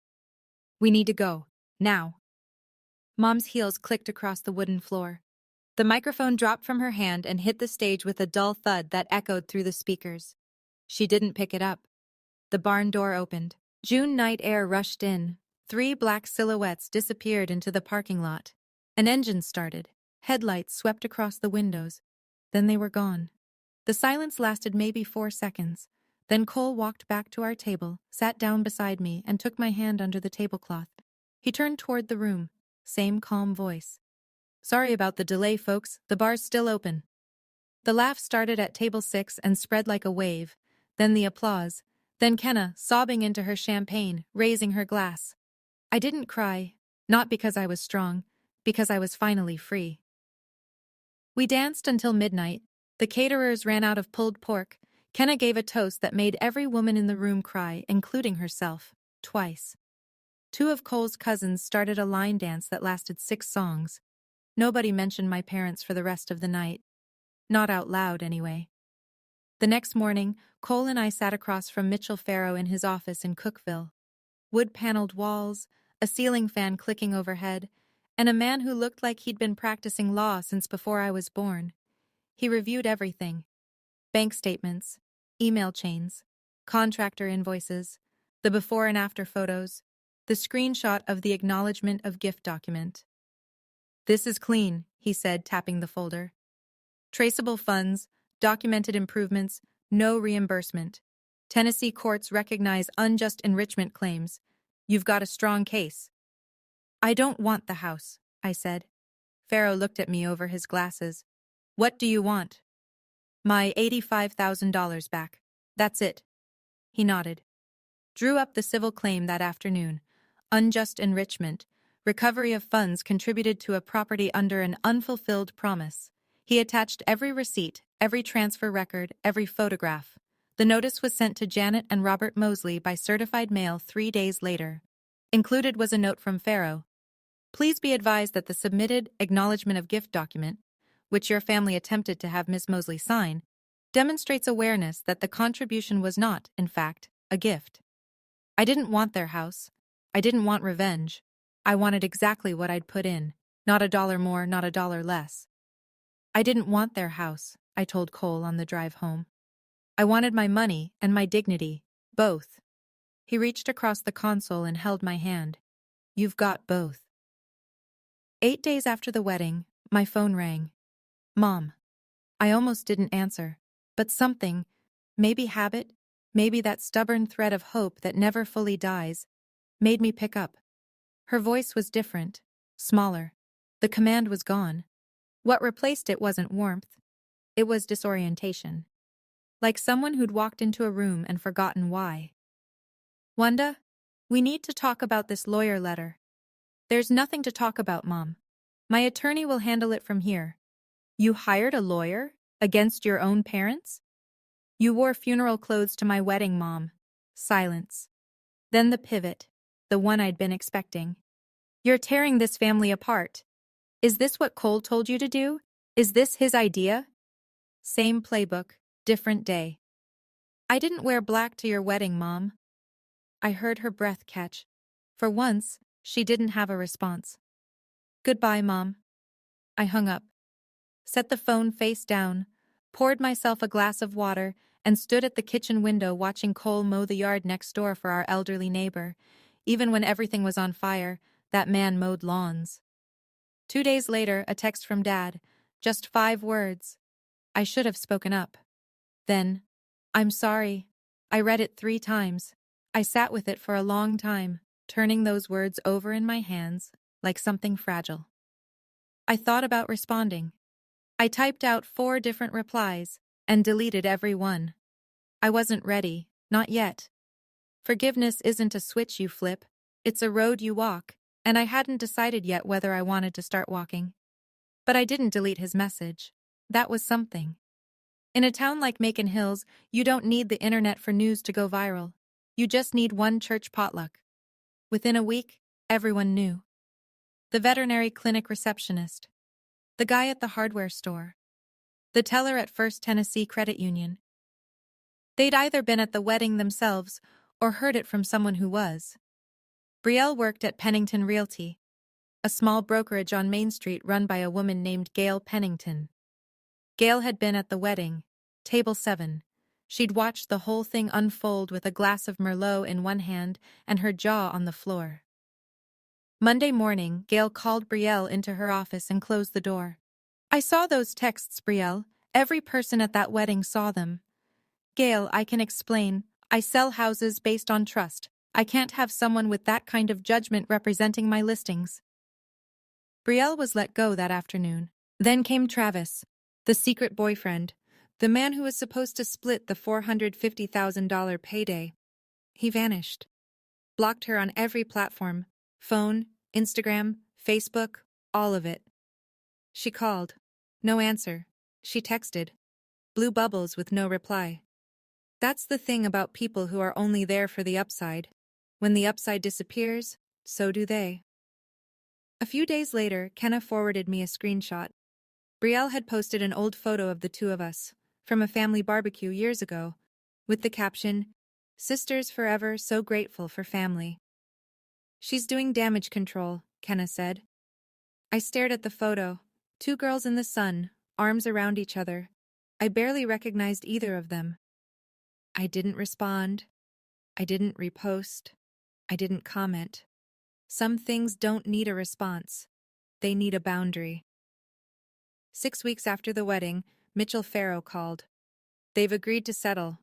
We need to go. Now. Mom's heels clicked across the wooden floor. The microphone dropped from her hand and hit the stage with a dull thud that echoed through the speakers. She didn't pick it up. The barn door opened. June night air rushed in. 3 black silhouettes disappeared into the parking lot. An engine started. Headlights swept across the windows. Then they were gone. The silence lasted maybe 4 seconds. Then Cole walked back to our table, sat down beside me, and took my hand under the tablecloth. He turned toward the room. Same calm voice. Sorry about the delay, folks. The bar's still open. The laugh started at table 6 and spread like a wave. Then the applause. Then Kenna, sobbing into her champagne, raising her glass. I didn't cry. Not because I was strong. Because I was finally free. We danced until midnight. The caterers ran out of pulled pork. Kenna gave a toast that made every woman in the room cry, including herself, twice. 2 of Cole's cousins started a line dance that lasted 6 songs. Nobody mentioned my parents for the rest of the night. Not out loud, anyway. The next morning, Cole and I sat across from Mitchell Farrow in his office in Cookville. Wood-paneled walls, a ceiling fan clicking overhead, and a man who looked like he'd been practicing law since before I was born. He reviewed everything. Bank statements, email chains, contractor invoices, the before and after photos, the screenshot of the acknowledgement of gift document. This is clean, he said, tapping the folder. Traceable funds, documented improvements, no reimbursement. Tennessee courts recognize unjust enrichment claims. You've got a strong case. I don't want the house, I said. Farrow looked at me over his glasses. What do you want? My $85,000 back. That's it. He nodded. Drew up the civil claim that afternoon. Unjust enrichment. Recovery of funds contributed to a property under an unfulfilled promise. He attached every receipt, every transfer record, every photograph. The notice was sent to Janet and Robert Mosley by certified mail 3 days later. Included was a note from Farrow. Please be advised that the submitted acknowledgement of gift document, which your family attempted to have Miss Mosley sign, demonstrates awareness that the contribution was not, in fact, a gift. I didn't want their house. I didn't want revenge. I wanted exactly what I'd put in, not $1 more, not $1 less. I didn't want their house, I told Cole on the drive home. I wanted my money and my dignity, both. He reached across the console and held my hand. You've got both. 8 days after the wedding, my phone rang. Mom. I almost didn't answer, but something, maybe habit, maybe that stubborn thread of hope that never fully dies, made me pick up. Her voice was different, smaller. The command was gone. What replaced it wasn't warmth. It was disorientation. Like someone who'd walked into a room and forgotten why. Wanda? We need to talk about this lawyer letter. There's nothing to talk about, Mom. My attorney will handle it from here. You hired a lawyer? Against your own parents? You wore funeral clothes to my wedding, Mom. Silence. Then the pivot, the one I'd been expecting. You're tearing this family apart. Is this what Cole told you to do? Is this his idea? Same playbook, different day. I didn't wear black to your wedding, Mom. I heard her breath catch. For once, she didn't have a response. Goodbye, Mom. I hung up, set the phone face down, poured myself a glass of water, and stood at the kitchen window watching Cole mow the yard next door for our elderly neighbor. Even when everything was on fire, that man mowed lawns. 2 days later, a text from Dad. Just 5 words. I should have spoken up. Then, I'm sorry. I read it 3 times. I sat with it for a long time, turning those words over in my hands like something fragile. I thought about responding. I typed out 4 different replies and deleted every one. I wasn't ready, not yet. Forgiveness isn't a switch you flip, it's a road you walk, and I hadn't decided yet whether I wanted to start walking. But I didn't delete his message. That was something. In a town like Macon Hills, you don't need the internet for news to go viral. You just need one church potluck. Within a week, everyone knew. The veterinary clinic receptionist. The guy at the hardware store. The teller at First Tennessee Credit Union. They'd either been at the wedding themselves or heard it from someone who was. Brielle worked at Pennington Realty, a small brokerage on Main Street run by a woman named Gail Pennington. Gail had been at the wedding, table 7. She'd watched the whole thing unfold with a glass of Merlot in one hand and her jaw on the floor. Monday morning, Gail called Brielle into her office and closed the door. I saw those texts, Brielle. Every person at that wedding saw them. Gail, I can explain. I sell houses based on trust. I can't have someone with that kind of judgment representing my listings. Brielle was let go that afternoon. Then came Travis, the secret boyfriend, the man who was supposed to split the $450,000 payday. He vanished. Blocked her on every platform. Phone, Instagram, Facebook, all of it. She called. No answer. She texted. Blue bubbles with no reply. That's the thing about people who are only there for the upside. When the upside disappears, so do they. A few days later, Kenna forwarded me a screenshot. Brielle had posted an old photo of the 2 of us, from a family barbecue years ago, with the caption, "Sisters forever, so grateful for family." She's doing damage control, Kenna said. I stared at the photo. 2 girls in the sun, arms around each other. I barely recognized either of them. I didn't respond. I didn't repost. I didn't comment. Some things don't need a response. They need a boundary. 6 weeks after the wedding, Mitchell Farrow called. They've agreed to settle.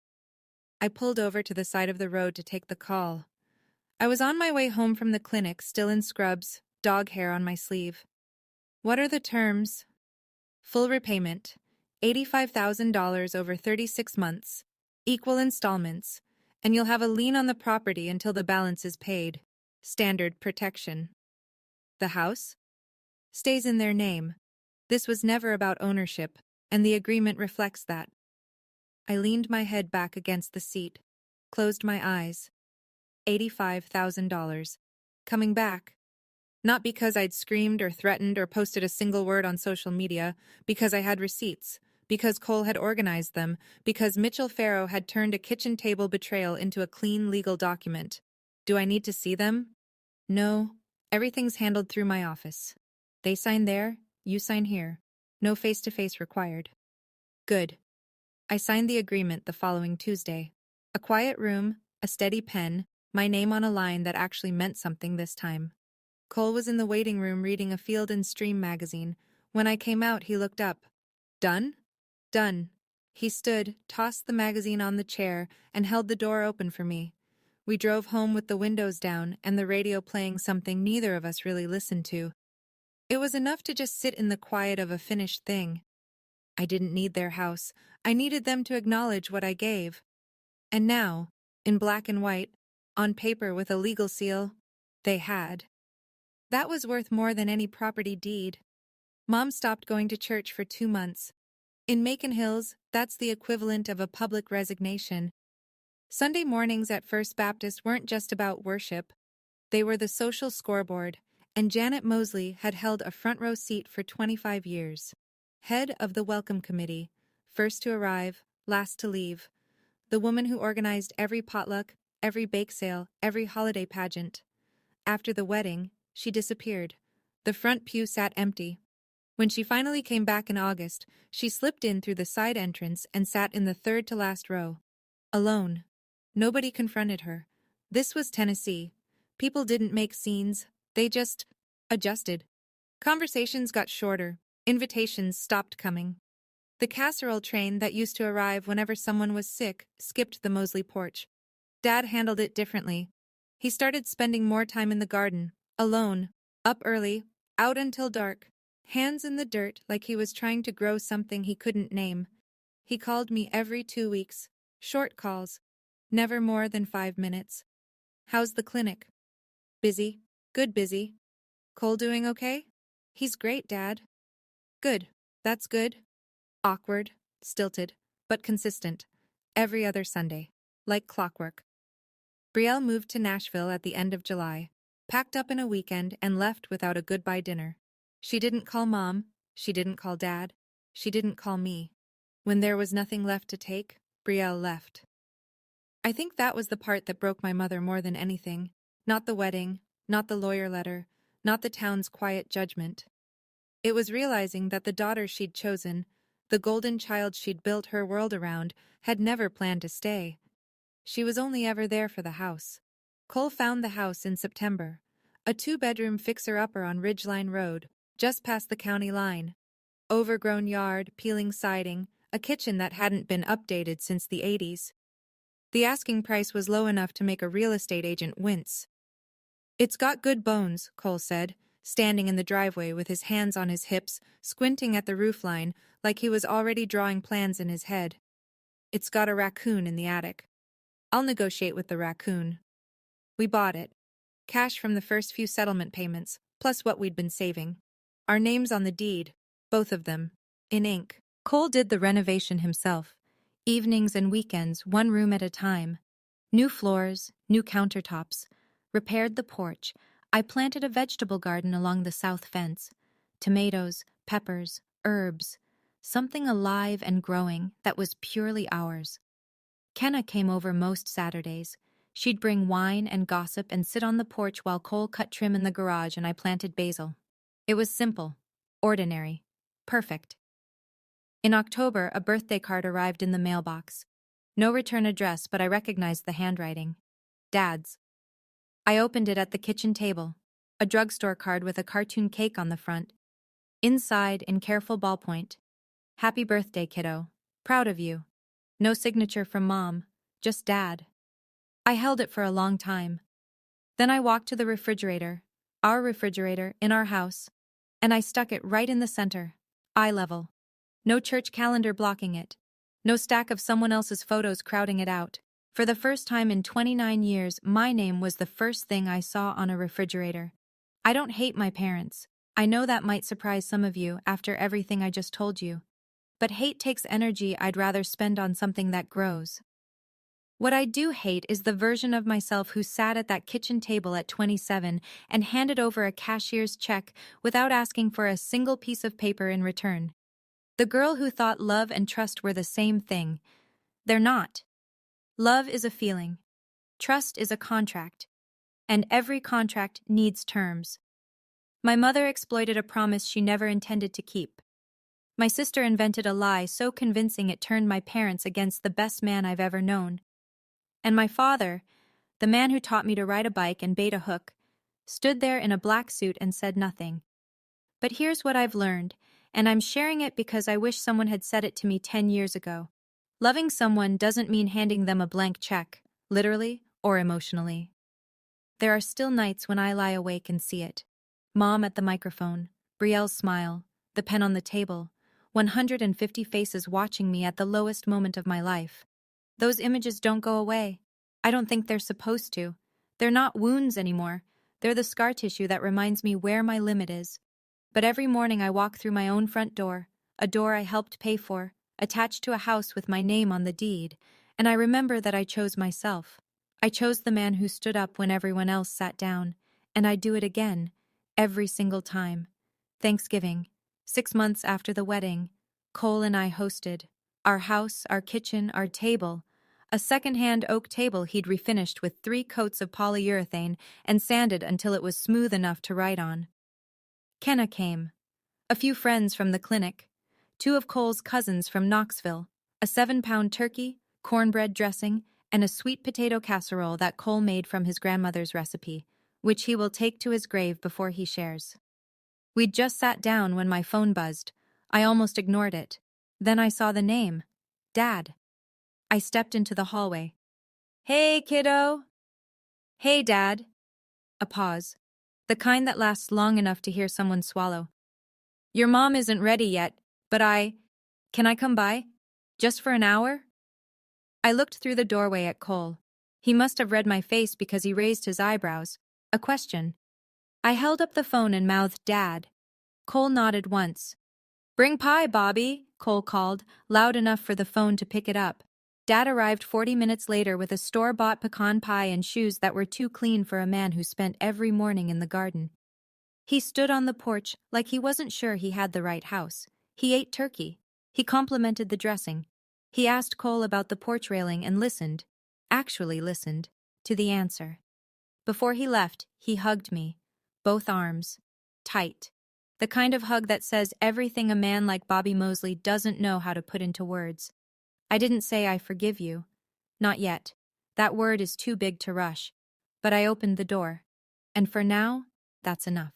I pulled over to the side of the road to take the call. I was on my way home from the clinic, still in scrubs, dog hair on my sleeve. What are the terms? Full repayment, $85,000 over 36 months, equal installments, and you'll have a lien on the property until the balance is paid. Standard protection. The house? Stays in their name. This was never about ownership, and the agreement reflects that. I leaned my head back against the seat, closed my eyes. $85,000. Coming back. Not because I'd screamed or threatened or posted a single word on social media, because I had receipts, because Cole had organized them, because Mitchell Farrow had turned a kitchen table betrayal into a clean legal document. Do I need to see them? No. Everything's handled through my office. They sign there, you sign here. No face-to-face required. Good. I signed the agreement the following Tuesday. A quiet room, a steady pen, my name on a line that actually meant something this time. Cole was in the waiting room reading a Field and Stream magazine. When I came out, he looked up. Done? Done. He stood, tossed the magazine on the chair, and held the door open for me. We drove home with the windows down and the radio playing something neither of us really listened to. It was enough to just sit in the quiet of a finished thing. I didn't need their house. I needed them to acknowledge what I gave. And now, in black and white, On paper with a legal seal. They had. That was worth more than any property deed. Mom stopped going to church for 2 months. In Macon Hills, that's the equivalent of a public resignation. Sunday mornings at First Baptist weren't just about worship. They were the social scoreboard, and Janet Mosley had held a front row seat for 25 years. Head of the welcome committee, first to arrive, last to leave. The woman who organized every potluck, every bake sale, every holiday pageant. After the wedding, she disappeared. The front pew sat empty. When she finally came back in August, she slipped in through the side entrance and sat in the third to last row. Alone. Nobody confronted her. This was Tennessee. People didn't make scenes, they just adjusted. Conversations got shorter, invitations stopped coming. The casserole train that used to arrive whenever someone was sick skipped the Mosley porch. Dad handled it differently. He started spending more time in the garden, alone, up early, out until dark. Hands in the dirt like he was trying to grow something he couldn't name. He called me every 2 weeks. Short calls. Never more than 5 minutes. How's the clinic? Busy. Good busy. Cole doing okay? He's great, Dad. Good. That's good. Awkward. Stilted. But consistent. Every other Sunday. Like clockwork. Brielle moved to Nashville at the end of July. Packed up in a weekend and left without a goodbye dinner. She didn't call Mom, she didn't call Dad, she didn't call me. When there was nothing left to take, Brielle left. I think that was the part that broke my mother more than anything. Not the wedding, not the lawyer letter, not the town's quiet judgment. It was realizing that the daughter she'd chosen, the golden child she'd built her world around, had never planned to stay. She was only ever there for the house. Cole found the house in September. A 2-bedroom fixer-upper on Ridgeline Road, just past the county line. Overgrown yard, peeling siding, a kitchen that hadn't been updated since the 80s. The asking price was low enough to make a real estate agent wince. It's got good bones, Cole said, standing in the driveway with his hands on his hips, squinting at the roofline like he was already drawing plans in his head. It's got a raccoon in the attic. I'll negotiate with the raccoon. We bought it. Cash from the first few settlement payments, plus what we'd been saving. Our names on the deed, both of them, in ink. Cole did the renovation himself. Evenings and weekends, 1 room at a time. New floors, new countertops. Repaired the porch. I planted a vegetable garden along the south fence. Tomatoes, peppers, herbs. Something alive and growing that was purely ours. Kenna came over most Saturdays. She'd bring wine and gossip and sit on the porch while Cole cut trim in the garage and I planted basil. It was simple, ordinary, perfect. In October, a birthday card arrived in the mailbox. No return address, but I recognized the handwriting. Dad's. I opened it at the kitchen table. A drugstore card with a cartoon cake on the front. Inside, in careful ballpoint. Happy birthday, kiddo. Proud of you. No signature from Mom, just Dad. I held it for a long time. Then I walked to the refrigerator, our refrigerator, in our house, and I stuck it right in the center, eye level. No church calendar blocking it. No stack of someone else's photos crowding it out. For the first time in 29 years, my name was the first thing I saw on a refrigerator. I don't hate my parents. I know that might surprise some of you after everything I just told you. But hate takes energy I'd rather spend on something that grows. What I do hate is the version of myself who sat at that kitchen table at 27 and handed over a cashier's check without asking for a single piece of paper in return. The girl who thought love and trust were the same thing. They're not. Love is a feeling. Trust is a contract. And every contract needs terms. My mother exploited a promise she never intended to keep. My sister invented a lie so convincing it turned my parents against the best man I've ever known. And my father, the man who taught me to ride a bike and bait a hook, stood there in a black suit and said nothing. But here's what I've learned, and I'm sharing it because I wish someone had said it to me 10 years ago. Loving someone doesn't mean handing them a blank check, literally or emotionally. There are still nights when I lie awake and see it. Mom at the microphone, Brielle's smile, the pen on the table, 150 faces watching me at the lowest moment of my life. Those images don't go away. I don't think they're supposed to. They're not wounds anymore. They're the scar tissue that reminds me where my limit is. But every morning I walk through my own front door, a door I helped pay for, attached to a house with my name on the deed, and I remember that I chose myself. I chose the man who stood up when everyone else sat down, and I do it again, every single time. Thanksgiving, 6 months after the wedding, Cole and I hosted. Our house, our kitchen, our table. A second-hand oak table he'd refinished with 3 coats of polyurethane and sanded until it was smooth enough to write on. Kenna came. A few friends from the clinic. 2 of Cole's cousins from Knoxville. A 7-pound turkey, cornbread dressing, and a sweet potato casserole that Cole made from his grandmother's recipe, which he will take to his grave before he shares. We'd just sat down when my phone buzzed. I almost ignored it. Then I saw the name. Dad. I stepped into the hallway. "Hey, kiddo." "Hey, Dad." A pause. The kind that lasts long enough to hear someone swallow. "Your mom isn't ready yet, but Can I come by? Just for an hour?" I looked through the doorway at Cole. He must have read my face because he raised his eyebrows. A question. I held up the phone and mouthed Dad. Cole nodded once. "Bring pie, Bobby," Cole called, loud enough for the phone to pick it up. Dad arrived 40 minutes later with a store-bought pecan pie and shoes that were too clean for a man who spent every morning in the garden. He stood on the porch like he wasn't sure he had the right house. He ate turkey. He complimented the dressing. He asked Cole about the porch railing and actually listened, to the answer. Before he left, he hugged me, both arms, tight. The kind of hug that says everything a man like Bobby Mosley doesn't know how to put into words. I didn't say I forgive you. Not yet. That word is too big to rush. But I opened the door. And for now, that's enough.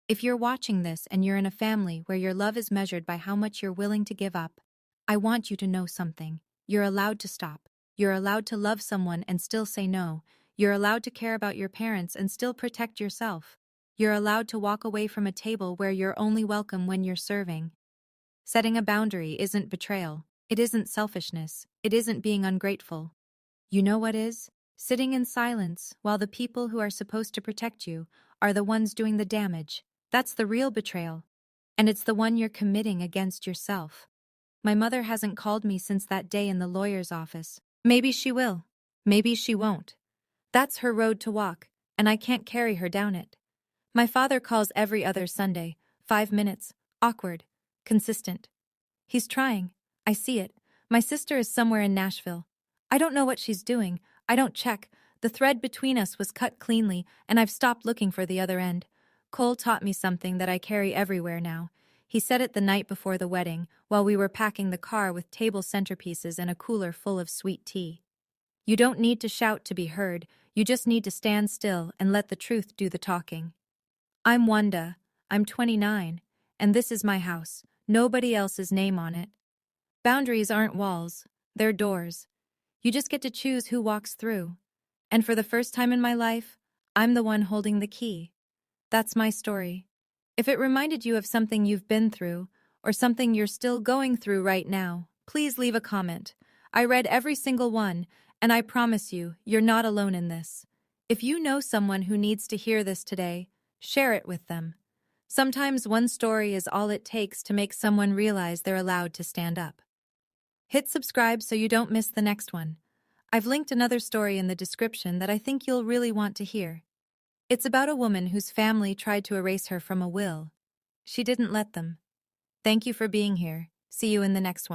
If you're watching this and you're in a family where your love is measured by how much you're willing to give up, I want you to know something. You're allowed to stop. You're allowed to love someone and still say no. You're allowed to care about your parents and still protect yourself. You're allowed to walk away from a table where you're only welcome when you're serving. Setting a boundary isn't betrayal. It isn't selfishness. It isn't being ungrateful. You know what is? Sitting in silence while the people who are supposed to protect you are the ones doing the damage. That's the real betrayal. And it's the one you're committing against yourself. My mother hasn't called me since that day in the lawyer's office. Maybe she will. Maybe she won't. That's her road to walk, and I can't carry her down it. My father calls every other Sunday, 5 minutes, awkward, consistent. He's trying. I see it. My sister is somewhere in Nashville. I don't know what she's doing. I don't check. The thread between us was cut cleanly, and I've stopped looking for the other end. Cole taught me something that I carry everywhere now. He said it the night before the wedding, while we were packing the car with table centerpieces and a cooler full of sweet tea. You don't need to shout to be heard. You just need to stand still and let the truth do the talking. I'm Wanda. I'm 29, and this is my house. Nobody else's name on it. Boundaries aren't walls. They're doors. You just get to choose who walks through. And for the first time in my life, I'm the one holding the key. That's my story. If it reminded you of something you've been through, or something you're still going through right now, please leave a comment. I read every single one, and I promise you, you're not alone in this. If you know someone who needs to hear this today, share it with them. Sometimes one story is all it takes to make someone realize they're allowed to stand up. Hit subscribe so you don't miss the next one. I've linked another story in the description that I think you'll really want to hear. It's about a woman whose family tried to erase her from a will. She didn't let them. Thank you for being here. See you in the next one.